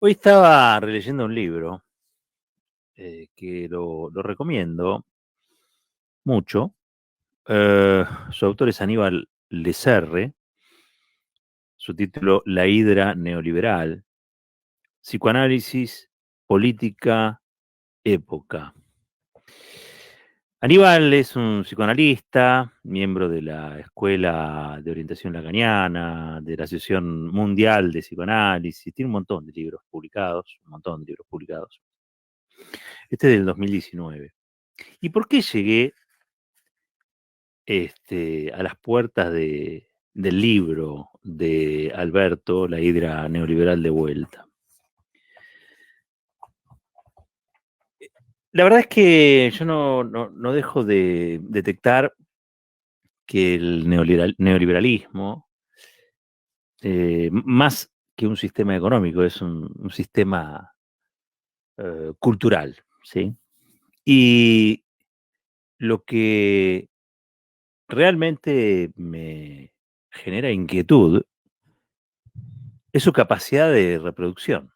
Hoy estaba releyendo un libro que lo recomiendo mucho. Su autor es Aníbal Leccerre, su título La hidra neoliberal, psicoanálisis, política, época. Aníbal es un psicoanalista, miembro de la Escuela de Orientación Lacaniana, de la Asociación Mundial de Psicoanálisis, tiene un montón de libros publicados, un montón de libros publicados. Este es del 2019. ¿Y por qué llegué a las puertas del libro de Alberto, La hidra neoliberal de vuelta? La verdad es que yo no dejo de detectar que el neoliberalismo, más que un sistema económico, es un sistema cultural, ¿sí? Y lo que realmente me genera inquietud es su capacidad de reproducción,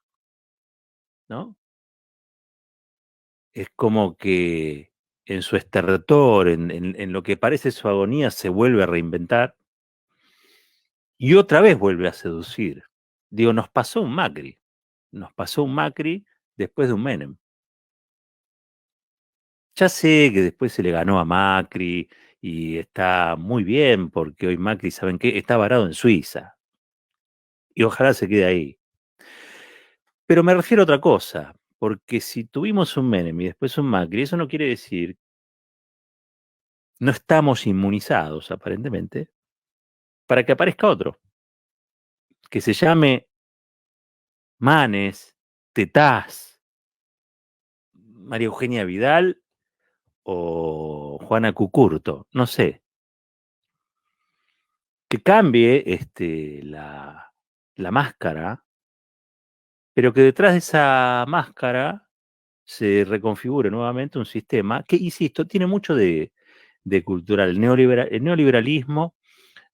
¿no? Es como que en su estertor, en lo que parece su agonía, se vuelve a reinventar y otra vez vuelve a seducir. Digo, nos pasó un Macri después de un Menem. Ya sé que después se le ganó a Macri y está muy bien porque hoy Macri, ¿saben qué? Está varado en Suiza y ojalá se quede ahí. Pero me refiero a otra cosa, porque si tuvimos un Menem y después un Macri, eso no quiere decir, no estamos inmunizados aparentemente, para que aparezca otro, que se llame Manes, Tetaz, María Eugenia Vidal o Juana Cucurto, no sé, que cambie la máscara, pero que detrás de esa máscara se reconfigure nuevamente un sistema que, insisto, tiene mucho de cultural. El neoliberalismo,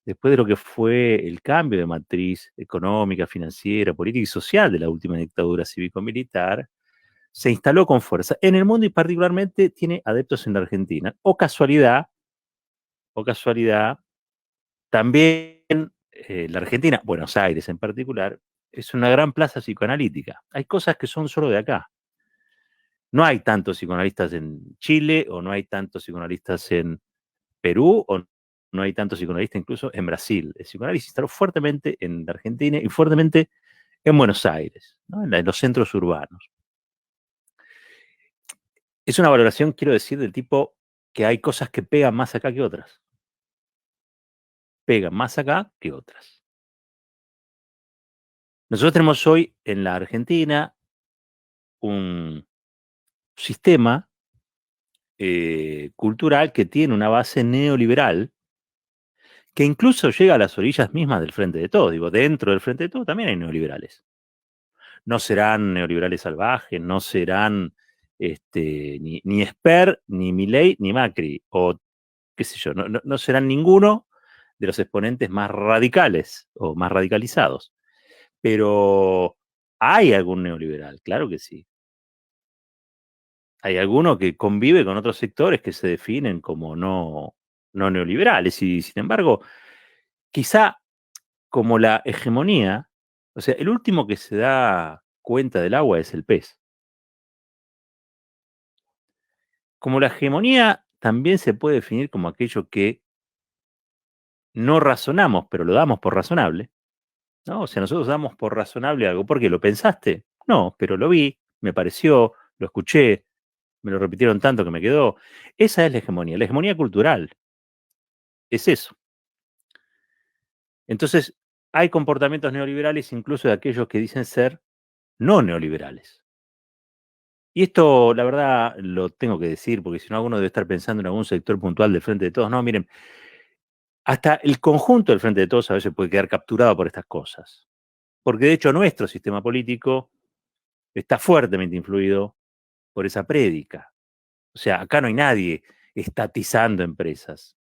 después de lo que fue el cambio de matriz económica, financiera, política y social de la última dictadura cívico-militar, se instaló con fuerza en el mundo y particularmente tiene adeptos en la Argentina. O casualidad, también la Argentina, Buenos Aires en particular, es una gran plaza psicoanalítica. Hay cosas que son solo de acá. No hay tantos psicoanalistas en Chile o no hay tantos psicoanalistas en Perú o no hay tantos psicoanalistas incluso en Brasil. El psicoanálisis instaló fuertemente en la Argentina y fuertemente en Buenos Aires, ¿no? En los centros urbanos. Es una valoración, quiero decir, del tipo que hay cosas que pegan más acá que otras. Pegan más acá que otras. Nosotros tenemos hoy en la Argentina un sistema cultural que tiene una base neoliberal que incluso llega a las orillas mismas del Frente de Todos. Digo, dentro del Frente de Todos también hay neoliberales. No serán neoliberales salvajes, no serán ni Esper, ni Milei, ni Macri, o qué sé yo, no serán ninguno de los exponentes más radicales o más radicalizados. Pero hay algún neoliberal, claro que sí. Hay alguno que convive con otros sectores que se definen como no neoliberales y sin embargo, quizá como la hegemonía, o sea, el último que se da cuenta del agua es el pez. Como la hegemonía también se puede definir como aquello que no razonamos, pero lo damos por razonable, ¿no? O sea, nosotros damos por razonable algo. ¿Por qué? ¿Lo pensaste? No, pero lo vi, me pareció, lo escuché, me lo repitieron tanto que me quedó. Esa es la hegemonía. La hegemonía cultural es eso. Entonces, hay comportamientos neoliberales incluso de aquellos que dicen ser no neoliberales. Y esto, la verdad, lo tengo que decir, porque si no, alguno debe estar pensando en algún sector puntual del Frente de Todos. No, miren, hasta el conjunto del Frente de Todos a veces puede quedar capturado por estas cosas. Porque de hecho nuestro sistema político está fuertemente influido por esa prédica. O sea, acá no hay nadie estatizando empresas.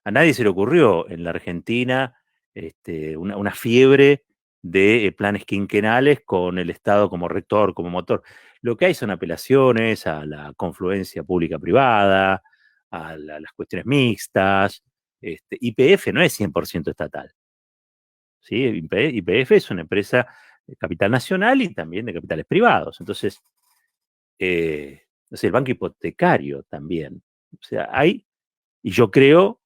A nadie se le ocurrió en la Argentina una fiebre de planes quinquenales con el Estado como rector, como motor. Lo que hay son apelaciones a la confluencia pública-privada, las cuestiones mixtas. YPF no es 100% estatal. ¿Sí? YPF es una empresa de capital nacional y también de capitales privados. Entonces, no sé, el banco hipotecario también. O sea, hay, y yo creo,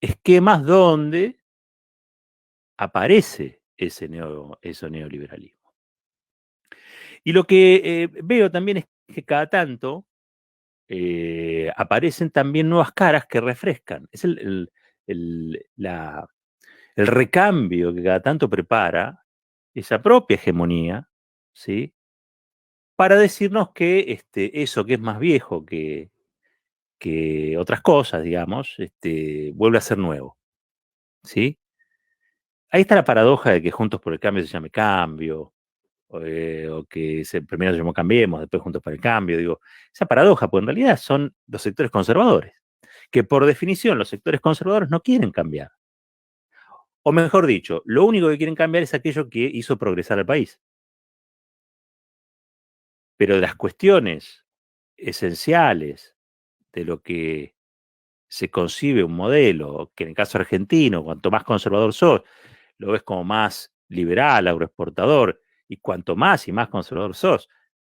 esquemas donde aparece ese neoliberalismo. Y lo que veo también es que cada tanto aparecen también nuevas caras que refrescan. Es el recambio que cada tanto prepara esa propia hegemonía, ¿sí? Para decirnos que eso que es más viejo que otras cosas, digamos, vuelve a ser nuevo, ¿sí? Ahí está la paradoja de que Juntos por el Cambio se llame Cambio, o que primero se llamó Cambiemos, después Juntos por el Cambio, digo, esa paradoja, pues en realidad son los sectores conservadores, que por definición los sectores conservadores no quieren cambiar. O mejor dicho, lo único que quieren cambiar es aquello que hizo progresar al país. Pero de las cuestiones esenciales de lo que se concibe un modelo, que en el caso argentino, cuanto más conservador sos, lo ves como más liberal, agroexportador, y cuanto más y más conservador sos,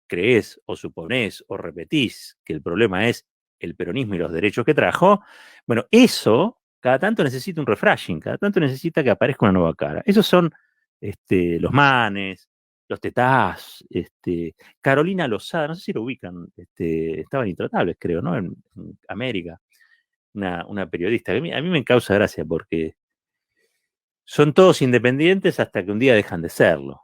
creés o suponés o repetís que el problema es el peronismo y los derechos que trajo, bueno, eso cada tanto necesita un refreshing, cada tanto necesita que aparezca una nueva cara. Esos son los Manes, los Tetás, Carolina Lozada, no sé si lo ubican, estaban intratables, creo, ¿no? En América, una periodista, que a mí me causa gracia porque son todos independientes hasta que un día dejan de serlo.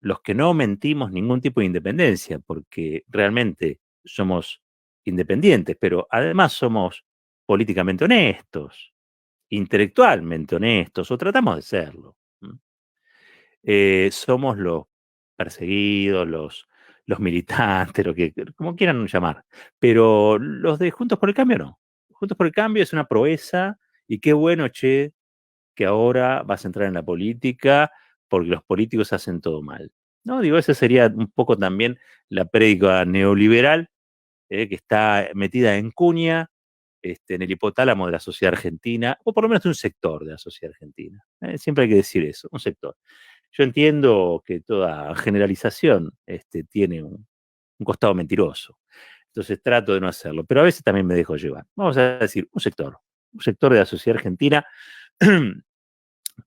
Los que no mentimos ningún tipo de independencia, porque realmente somos independientes, pero además somos políticamente honestos, intelectualmente honestos, o tratamos de serlo. Somos los perseguidos, los militantes, como quieran llamar, pero los de Juntos por el Cambio no. Juntos por el Cambio es una proeza y qué bueno, che, que ahora vas a entrar en la política porque los políticos hacen todo mal. No, digo, esa sería un poco también la prédica neoliberal que está metida en cuña en el hipotálamo de la sociedad argentina, o por lo menos de un sector de la sociedad argentina. Siempre hay que decir eso, un sector. Yo entiendo que toda generalización tiene un costado mentiroso, entonces trato de no hacerlo, pero a veces también me dejo llevar. Vamos a decir, un sector de la sociedad argentina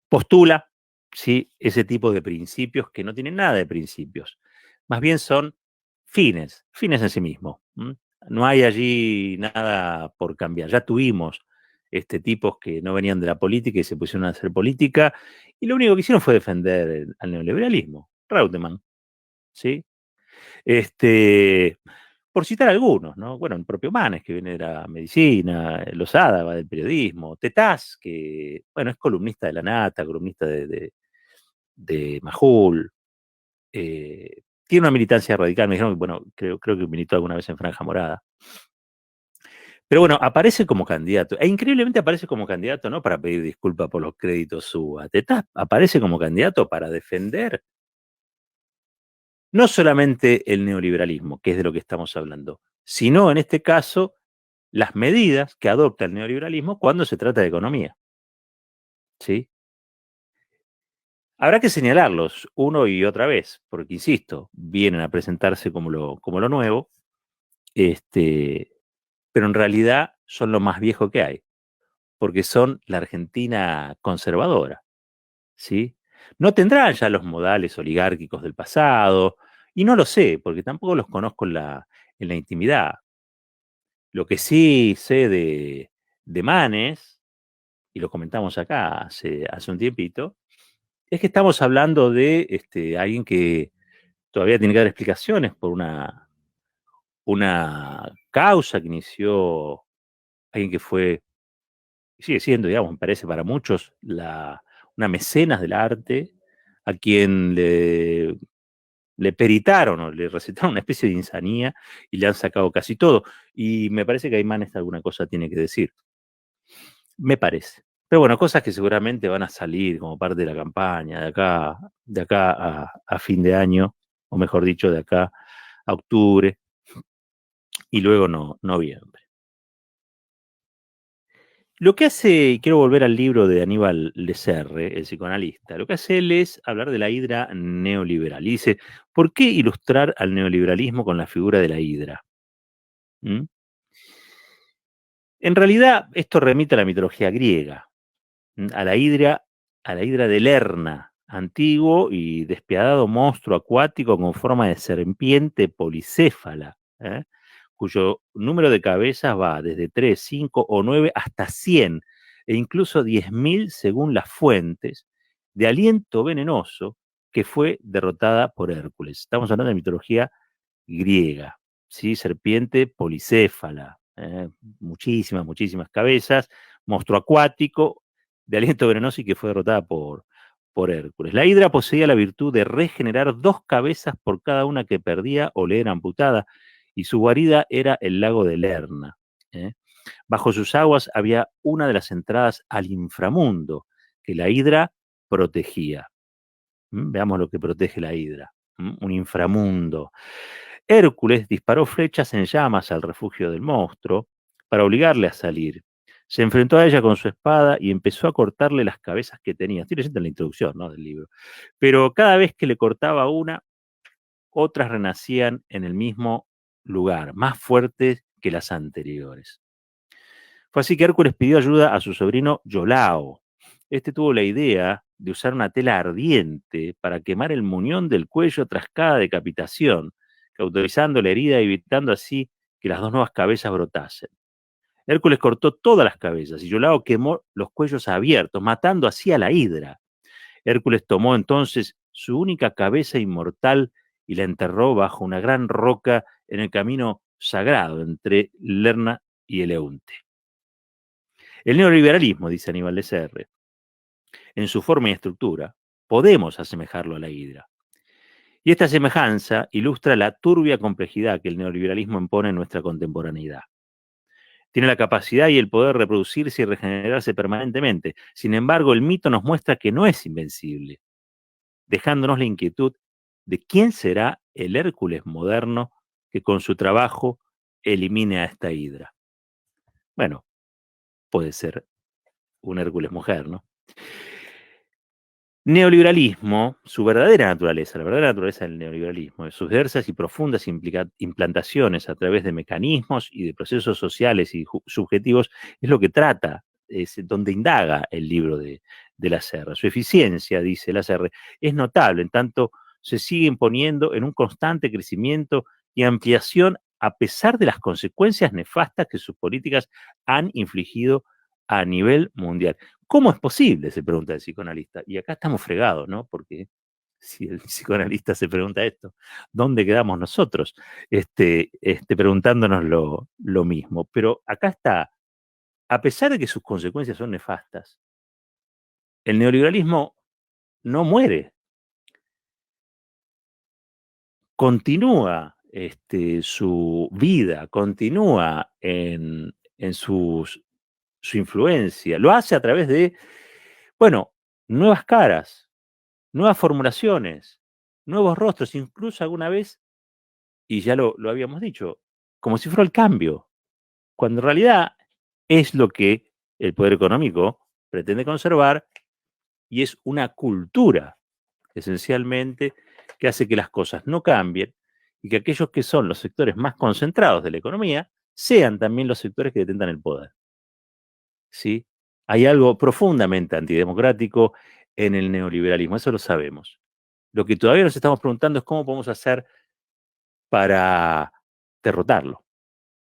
postula, ¿sí?, ese tipo de principios que no tienen nada de principios. Más bien son fines en sí mismos. No hay allí nada por cambiar. Ya tuvimos tipos que no venían de la política y se pusieron a hacer política y lo único que hicieron fue defender al neoliberalismo. Reutemann, ¿sí? Por citar algunos, ¿no? Bueno, el propio Manes, que viene de la medicina, Lozada va del periodismo, Tetaz, que, bueno, es columnista de La Nata, columnista de Majul, tiene una militancia radical, me dijeron que, bueno, creo que militó alguna vez en Franja Morada. Pero bueno, aparece como candidato, e increíblemente aparece como candidato, no para pedir disculpas por los créditos SUA, Tetaz aparece como candidato para defender no solamente el neoliberalismo, que es de lo que estamos hablando, sino en este caso las medidas que adopta el neoliberalismo cuando se trata de economía. ¿Sí? Habrá que señalarlos uno y otra vez, porque insisto, vienen a presentarse como lo nuevo, pero en realidad son lo más viejo que hay, porque son la Argentina conservadora. ¿Sí? No tendrán ya los modales oligárquicos del pasado, y no lo sé, porque tampoco los conozco en la intimidad. Lo que sí sé de Manes, y lo comentamos acá hace un tiempito, es que estamos hablando de alguien que todavía tiene que dar explicaciones por una causa que inició alguien que fue, sigue siendo, digamos, me parece para muchos, una mecenas del arte, a quien le peritaron o le recetaron una especie de insanía y le han sacado casi todo. Y me parece que Aymanes alguna cosa tiene que decir. Me parece. Pero bueno, cosas que seguramente van a salir como parte de la campaña de acá a fin de año, o mejor dicho, de acá a octubre y luego noviembre. Lo que hace, y quiero volver al libro de Aníbal Leclerc, el psicoanalista, lo que hace él es hablar de la hidra neoliberal. Y dice, ¿por qué ilustrar al neoliberalismo con la figura de la hidra? ¿Mm? En realidad, esto remite a la mitología griega, a a la hidra de Lerna, antiguo y despiadado monstruo acuático con forma de serpiente policéfala, cuyo número de cabezas va desde 3, 5 o 9 hasta 100 e incluso 10.000 según las fuentes, de aliento venenoso que fue derrotada por Hércules. Estamos hablando de mitología griega, ¿sí? Serpiente policéfala, muchísimas cabezas, monstruo acuático, de aliento venenoso y que fue derrotada por Hércules. La hidra poseía la virtud de regenerar 2 cabezas por cada una que perdía o le era amputada, y su guarida era el lago de Lerna. ¿eh? Bajo sus aguas había una de las entradas al inframundo que la hidra protegía. Veamos lo que protege la hidra. Un inframundo. Hércules disparó flechas en llamas al refugio del monstruo para obligarle a salir. Se enfrentó a ella con su espada y empezó a cortarle las cabezas que tenía. Estoy leyendo la introducción, ¿no?, del libro. Pero cada vez que le cortaba una, otras renacían en el mismo lugar, más fuertes que las anteriores. Fue así que Hércules pidió ayuda a su sobrino Iolao. Este tuvo la idea de usar una tela ardiente para quemar el muñón del cuello tras cada decapitación, cauterizando la herida y evitando así que las 2 nuevas cabezas brotasen. Hércules cortó todas las cabezas y Iolao quemó los cuellos abiertos, matando así a la hidra. Hércules tomó entonces su única cabeza inmortal y la enterró bajo una gran roca en el camino sagrado entre Lerna y Eleunte. El neoliberalismo, dice Aníbal Leclerc, en su forma y estructura, podemos asemejarlo a la hidra. Y esta semejanza ilustra la turbia complejidad que el neoliberalismo impone en nuestra contemporaneidad. Tiene la capacidad y el poder de reproducirse y regenerarse permanentemente. Sin embargo, el mito nos muestra que no es invencible, dejándonos la inquietud de quién será el Hércules moderno que con su trabajo elimine a esta hidra. Bueno, puede ser un Hércules mujer, ¿no? Neoliberalismo, su verdadera naturaleza, la verdadera naturaleza del neoliberalismo, de sus diversas y profundas implantaciones a través de mecanismos y de procesos sociales y subjetivos, es lo que trata, es donde indaga el libro de Lasserre. Su eficiencia, dice Lasserre, es notable, en tanto se sigue imponiendo en un constante crecimiento y ampliación a pesar de las consecuencias nefastas que sus políticas han infligido a nivel mundial. ¿Cómo es posible?, se pregunta el psicoanalista. Y acá estamos fregados, ¿no? Porque si el psicoanalista se pregunta esto, ¿dónde quedamos nosotros? Preguntándonos lo mismo. Pero acá está, a pesar de que sus consecuencias son nefastas, el neoliberalismo no muere, continúa su vida, continúa en su influencia. Lo hace a través de, bueno, nuevas caras, nuevas formulaciones, nuevos rostros, incluso alguna vez, y ya lo habíamos dicho, como si fuera el cambio, cuando en realidad es lo que el poder económico pretende conservar y es una cultura, esencialmente, que hace que las cosas no cambien y que aquellos que son los sectores más concentrados de la economía sean también los sectores que detentan el poder. ¿Sí? Hay algo profundamente antidemocrático en el neoliberalismo, eso lo sabemos. Lo que todavía nos estamos preguntando es cómo podemos hacer para derrotarlo,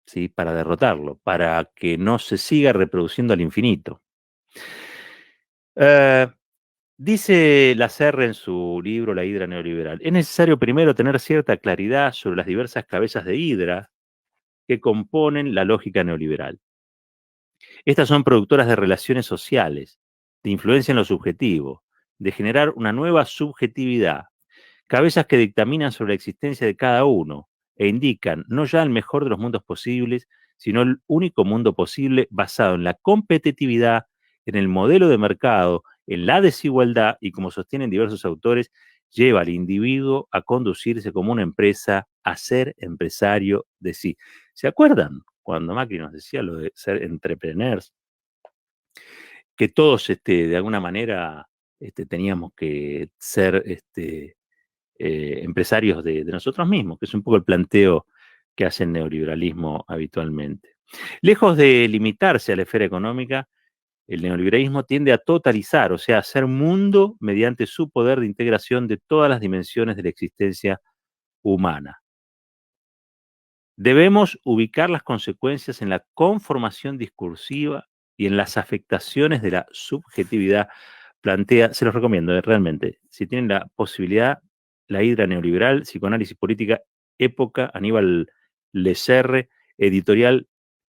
¿sí? Para derrotarlo, para que no se siga reproduciendo al infinito. Eh, Dice Lasserre en su libro La hidra neoliberal, es necesario primero tener cierta claridad sobre las diversas cabezas de hidra que componen la lógica neoliberal. Estas son productoras de relaciones sociales, de influencia en lo subjetivo, de generar una nueva subjetividad, cabezas que dictaminan sobre la existencia de cada uno e indican no ya el mejor de los mundos posibles, sino el único mundo posible basado en la competitividad en el modelo de mercado, en la desigualdad y, como sostienen diversos autores, lleva al individuo a conducirse como una empresa, a ser empresario de sí. ¿Se acuerdan cuando Macri nos decía lo de ser entrepreneurs? Que todos, de alguna manera, teníamos que ser empresarios de nosotros mismos, que es un poco el planteo que hace el neoliberalismo habitualmente. Lejos de limitarse a la esfera económica, el neoliberalismo tiende a totalizar, o sea, a hacer mundo mediante su poder de integración de todas las dimensiones de la existencia humana. Debemos ubicar las consecuencias en la conformación discursiva y en las afectaciones de la subjetividad. Plantea, se los recomiendo, realmente, si tienen la posibilidad, La hidra neoliberal, psicoanálisis política, época, Aníbal Lecerre, editorial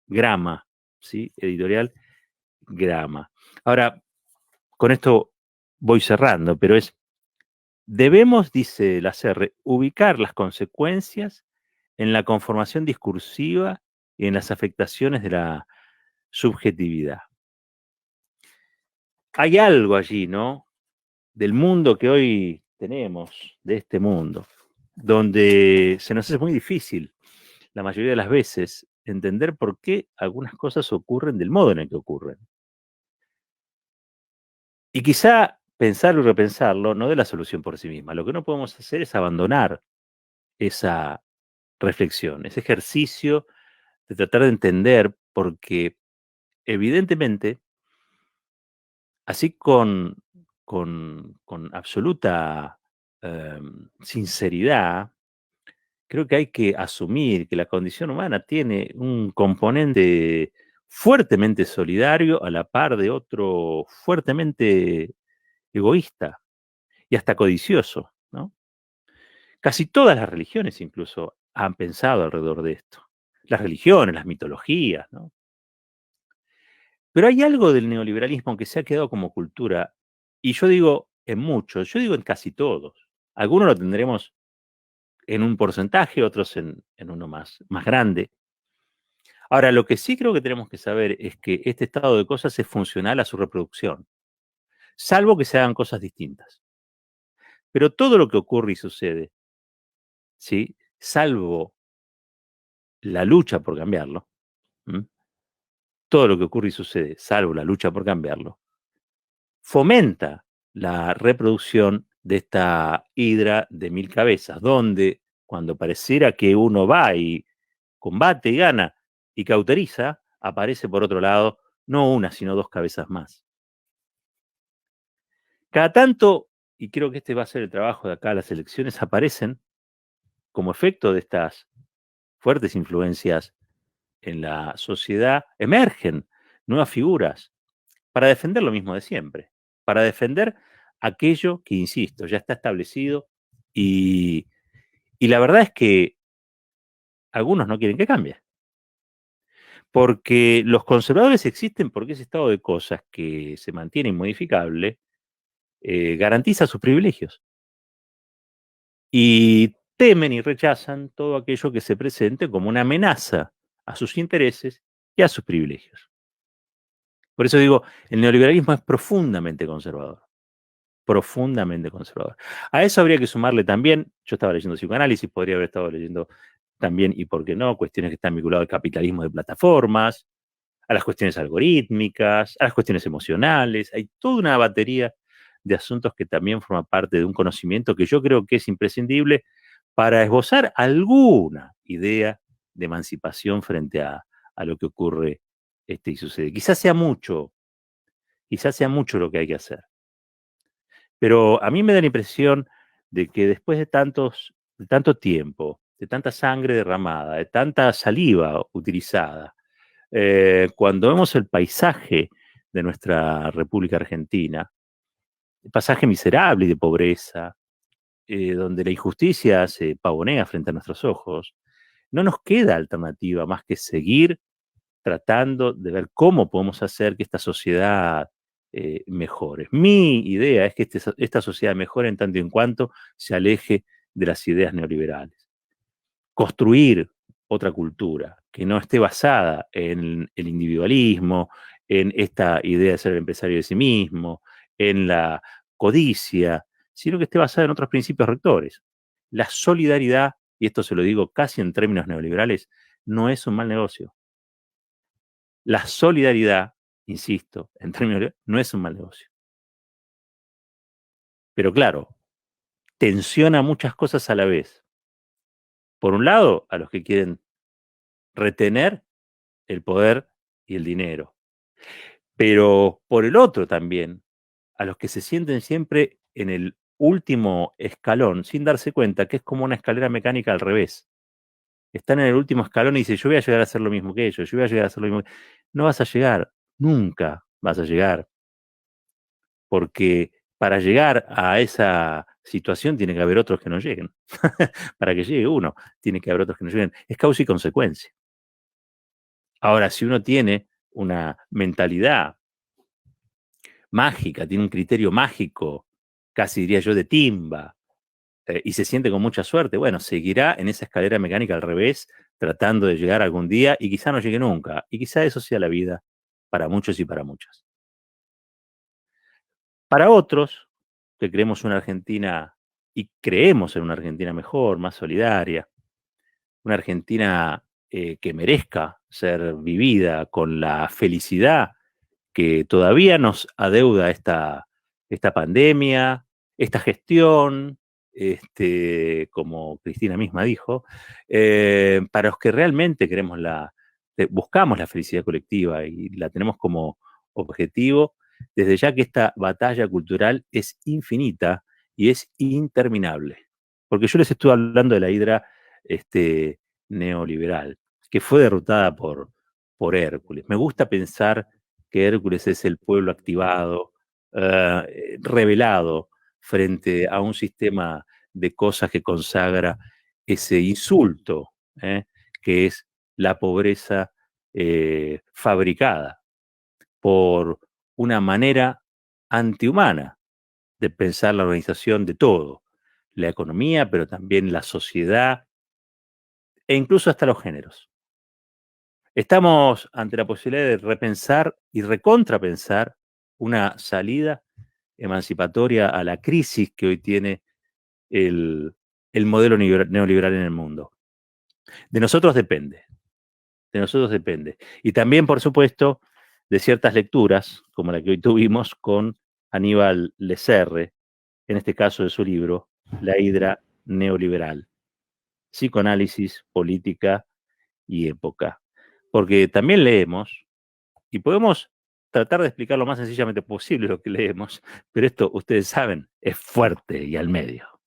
Grama, ¿sí? Editorial Grama. Ahora, con esto voy cerrando, pero debemos, dice Lecerre, ubicar las consecuencias en la conformación discursiva y en las afectaciones de la subjetividad. Hay algo allí, ¿no? Del mundo que hoy tenemos, de este mundo, donde se nos hace muy difícil, la mayoría de las veces, entender por qué algunas cosas ocurren del modo en el que ocurren. Y quizá pensarlo y repensarlo no dé la solución por sí misma. Lo que no podemos hacer es abandonar esa reflexión, ese ejercicio de tratar de entender, porque evidentemente, así con absoluta sinceridad, creo que hay que asumir que la condición humana tiene un componente fuertemente solidario a la par de otro fuertemente egoísta y hasta codicioso, ¿no? Casi todas las religiones incluso han pensado alrededor de esto. Las religiones, las mitologías, ¿no? Pero hay algo del neoliberalismo que se ha quedado como cultura, y yo digo en muchos, yo digo en casi todos. Algunos lo tendremos en un porcentaje, otros en uno más grande. Ahora, lo que sí creo que tenemos que saber es que este estado de cosas es funcional a su reproducción, salvo que se hagan cosas distintas. Pero todo lo que ocurre y sucede, ¿sí? Salvo la lucha por cambiarlo, ¿m? Todo lo que ocurre y sucede, salvo la lucha por cambiarlo, fomenta la reproducción de esta hidra de mil cabezas, donde cuando pareciera que uno va y combate y gana y cauteriza, aparece por otro lado no una, sino dos cabezas más. Cada tanto, y creo que este va a ser el trabajo de acá, las elecciones aparecen como efecto de estas fuertes influencias en la sociedad, emergen nuevas figuras para defender lo mismo de siempre, para defender aquello que, insisto, ya está establecido y, y la verdad es que algunos no quieren que cambie. Porque los conservadores existen porque ese estado de cosas que se mantiene inmodificable garantiza sus privilegios. Y temen y rechazan todo aquello que se presente como una amenaza a sus intereses y a sus privilegios. Por eso digo, el neoliberalismo es profundamente conservador. Profundamente conservador. A eso habría que sumarle también, yo estaba leyendo psicoanálisis, podría haber estado leyendo también, y por qué no, cuestiones que están vinculadas al capitalismo de plataformas, a las cuestiones algorítmicas, a las cuestiones emocionales. Hay toda una batería de asuntos que también forman parte de un conocimiento que yo creo que es imprescindible para esbozar alguna idea de emancipación frente a lo que ocurre y sucede. Quizás sea mucho lo que hay que hacer. Pero a mí me da la impresión de que después de tanto tiempo, de tanta sangre derramada, de tanta saliva utilizada, cuando vemos el paisaje de nuestra República Argentina, el paisaje miserable y de pobreza, donde la injusticia se pavonea frente a nuestros ojos, no nos queda alternativa más que seguir tratando de ver cómo podemos hacer que esta sociedad mejore. Mi idea es que esta sociedad mejore en tanto y en cuanto se aleje de las ideas neoliberales. Construir otra cultura que no esté basada en el individualismo, en esta idea de ser el empresario de sí mismo, en la codicia, sino que esté basada en otros principios rectores. La solidaridad, y esto se lo digo casi en términos neoliberales, no es un mal negocio. La solidaridad, insisto, en términos no es un mal negocio. Pero claro, tensiona muchas cosas a la vez. Por un lado, a los que quieren retener el poder y el dinero. Pero por el otro también, a los que se sienten siempre en el último escalón, sin darse cuenta que es como una escalera mecánica al revés. Están en el último escalón y dicen, yo voy a llegar a hacer lo mismo que ellos, yo voy a llegar a hacer lo mismo. No vas a llegar, nunca vas a llegar, porque para llegar a esa situación tiene que haber otros que no lleguen. Para que llegue uno, tiene que haber otros que no lleguen. Es causa y consecuencia. Ahora, si uno tiene una mentalidad mágica, tiene un criterio mágico, casi diría yo de timba, y se siente con mucha suerte, bueno, seguirá en esa escalera mecánica al revés, tratando de llegar algún día y quizá no llegue nunca. Y quizá eso sea la vida para muchos y para muchas. Para otros, que creemos una Argentina y creemos en una Argentina mejor, más solidaria, una Argentina que merezca ser vivida con la felicidad que todavía nos adeuda esta pandemia, esta gestión, como Cristina misma dijo, para los que realmente queremos buscamos la felicidad colectiva y la tenemos como objetivo, desde ya que esta batalla cultural es infinita y es interminable. Porque yo les estuve hablando de la hidra neoliberal, que fue derrotada por Hércules. Me gusta pensar que Hércules es el pueblo activado, revelado frente a un sistema de cosas que consagra ese insulto, que es la pobreza fabricada por una manera antihumana de pensar la organización de todo, la economía, pero también la sociedad e incluso hasta los géneros. Estamos ante la posibilidad de repensar y recontrapensar una salida emancipatoria a la crisis que hoy tiene el modelo neoliberal en el mundo. De nosotros depende, de nosotros depende. Y también, por supuesto, de ciertas lecturas, como la que hoy tuvimos con Aníbal Lecerre, en este caso de su libro, La hidra neoliberal, psicoanálisis, política y época. Porque también leemos y podemos tratar de explicar lo más sencillamente posible lo que leemos, pero esto, ustedes saben, es fuerte y al medio.